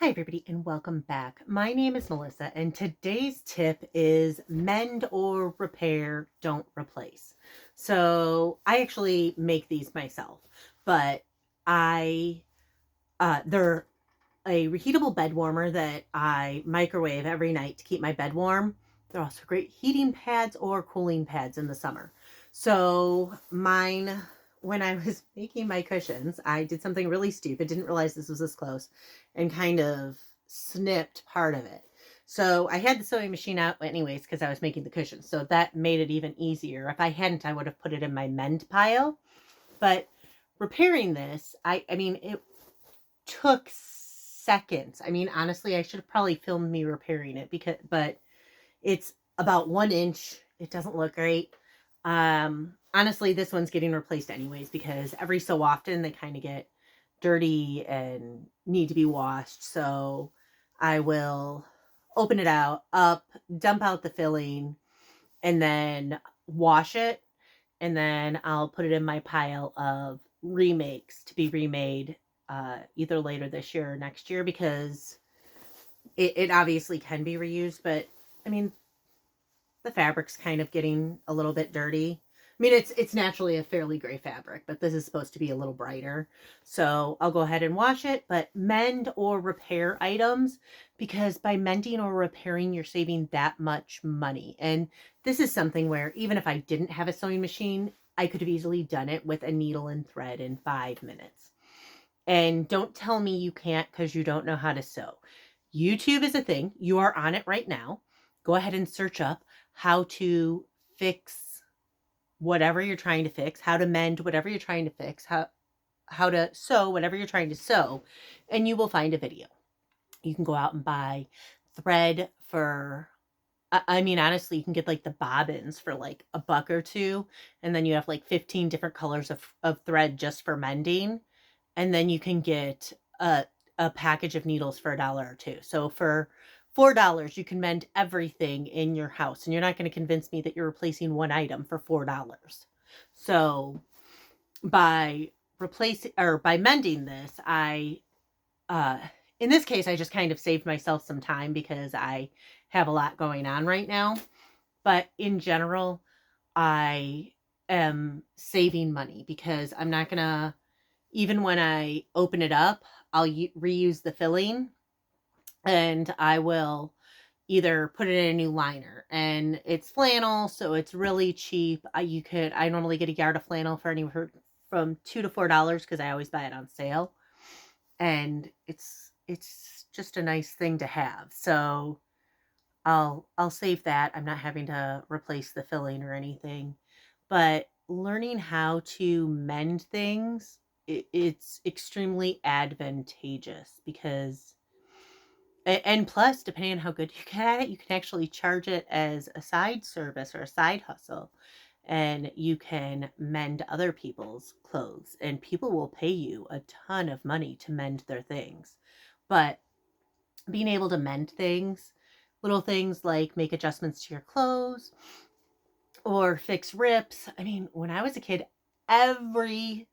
Hi, everybody, and welcome back. My name is Melissa, and today's tip is mend or repair, don't replace. So I actually make these myself, but they're a reheatable bed warmer that I microwave every night to keep my bed warm. They're also great heating pads or cooling pads in the summer. So mine, when I was making my cushions, I did something really stupid, didn't realize this was this close, and kind of snipped part of it. So I had the sewing machine out anyways because I was making the cushions. So that made it even easier. If I hadn't, I would have put it in my mend pile. But repairing this, I mean, it took seconds. I mean, honestly, I should have probably filmed me repairing it but it's about 1 inch. It doesn't look great. Honestly, this one's getting replaced anyways because every so often they kind of get dirty and need to be washed. So I will open it up, dump out the filling, and then wash it. And then I'll put it in my pile of remakes to be remade either later this year or next year because it obviously can be reused. But I mean, the fabric's kind of getting a little bit dirty. I mean, it's naturally a fairly gray fabric, but this is supposed to be a little brighter. So I'll go ahead and wash it, but mend or repair items because by mending or repairing, you're saving that much money. And this is something where even if I didn't have a sewing machine, I could have easily done it with a needle and thread in 5 minutes. And don't tell me you can't because you don't know how to sew. YouTube is a thing. You are on it right now. Go ahead and search up how to fix whatever you're trying to fix, how to mend whatever you're trying to fix, how to sew whatever you're trying to sew, and you will find a video. You can go out and buy thread for I mean, honestly, you can get like the bobbins for like a buck or two, and then you have like 15 different colors of thread just for mending. And then you can get a package of needles for $1 or $2. So for $4, you can mend everything in your house. And you're not going to convince me that you're replacing one item for $4. So by replacing or by mending this, uh in this case I just kind of saved myself some time because I have a lot going on right now. But in general, I am saving money because I'm not going to, even when I open it up, I'll reuse the filling and I will either put it in a new liner. And it's flannel, so it's really cheap. I normally get a yard of flannel for anywhere from $2 to $4 because I always buy it on sale. And it's just a nice thing to have. So I'll save that. I'm not having to replace the filling or anything. But learning how to mend things, it's extremely advantageous because and plus, depending on how good you get at it, you can actually charge it as a side service or a side hustle. And you can mend other people's clothes, and people will pay you a ton of money to mend their things. But being able to mend things, little things like make adjustments to your clothes or fix rips. I mean, when I was a kid, everybody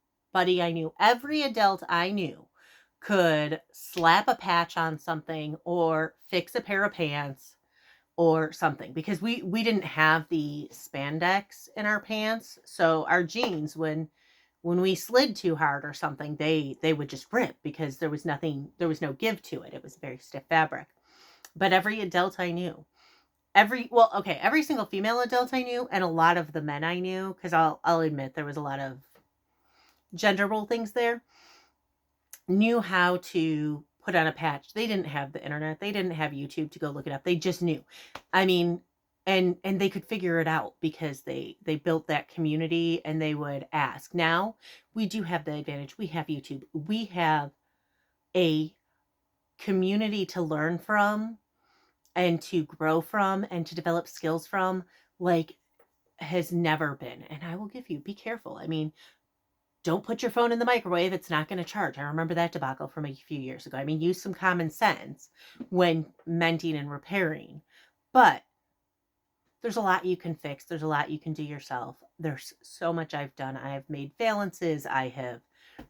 I knew, every adult I knew could slap a patch on something or fix a pair of pants or something because we didn't have the spandex in our pants. So our jeans, when we slid too hard or something, they would just rip because there was no give to it. It was very stiff fabric. But every adult I knew, every single female adult I knew, and a lot of the men I knew, because I'll admit there was a lot of gender role things there, knew how to put on a patch. They didn't have the internet. They didn't have YouTube to go look it up. They just knew. I mean, and they could figure it out because they built that community and they would ask. Now we do have the advantage. We have YouTube. We have a community to learn from and to grow from and to develop skills from like has never been. And I will give you, be careful. I mean, don't put your phone in the microwave. It's not going to charge. I remember that debacle from a few years ago. I mean, use some common sense when mending and repairing. But there's a lot you can fix. There's a lot you can do yourself. There's so much I've done. I have made valances. I have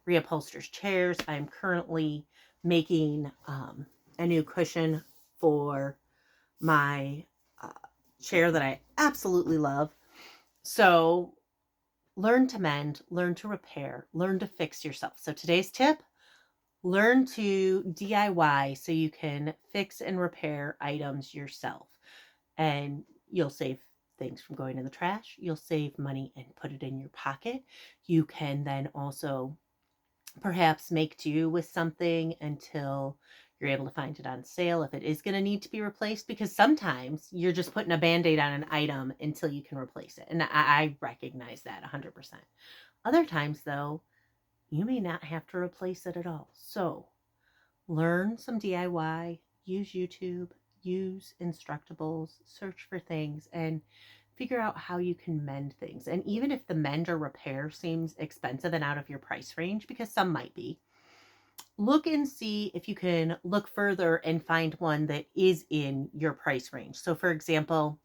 reupholstered chairs. I'm currently making a new cushion for my uh, chair that I absolutely love. So learn to mend, learn to repair, learn to fix yourself. So today's tip: learn to DIY so you can fix and repair items yourself. And you'll save things from going in the trash. You'll save money and put it in your pocket. You can then also perhaps make do with something until you're able to find it on sale if it is going to need to be replaced, because sometimes you're just putting a band-aid on an item until you can replace it. And I recognize that 100%. Other times, though, you may not have to replace it at all. So learn some DIY, use YouTube, use Instructables, search for things, and figure out how you can mend things. And even if the mend or repair seems expensive and out of your price range, because some might be, look and see if you can look further and find one that is in your price range. So, for example,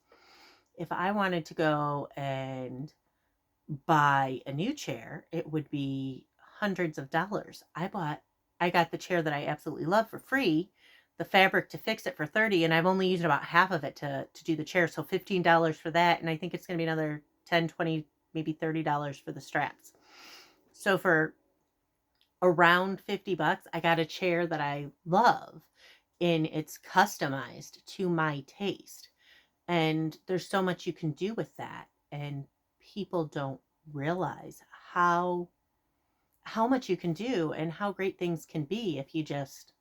if I wanted to go and buy a new chair, it would be hundreds of dollars. I got the chair that I absolutely love for free, the fabric to fix it for 30, and I've only used about half of it to do the chair. So $15 for that, and I think it's going to be another 10, 20, maybe $30 for the straps. So for around 50 bucks, I got a chair that I love, and it's customized to my taste. And there's so much you can do with that, and people don't realize how much you can do and how great things can be if you just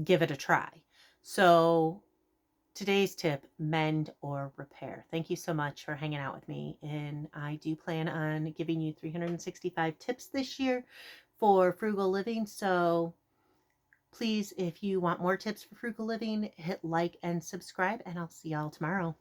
give it a try. So today's tip: mend or repair. Thank you so much for hanging out with me, and I do plan on giving you 365 tips this year for frugal living. So please, if you want more tips for frugal living, hit like and subscribe, and I'll see y'all tomorrow.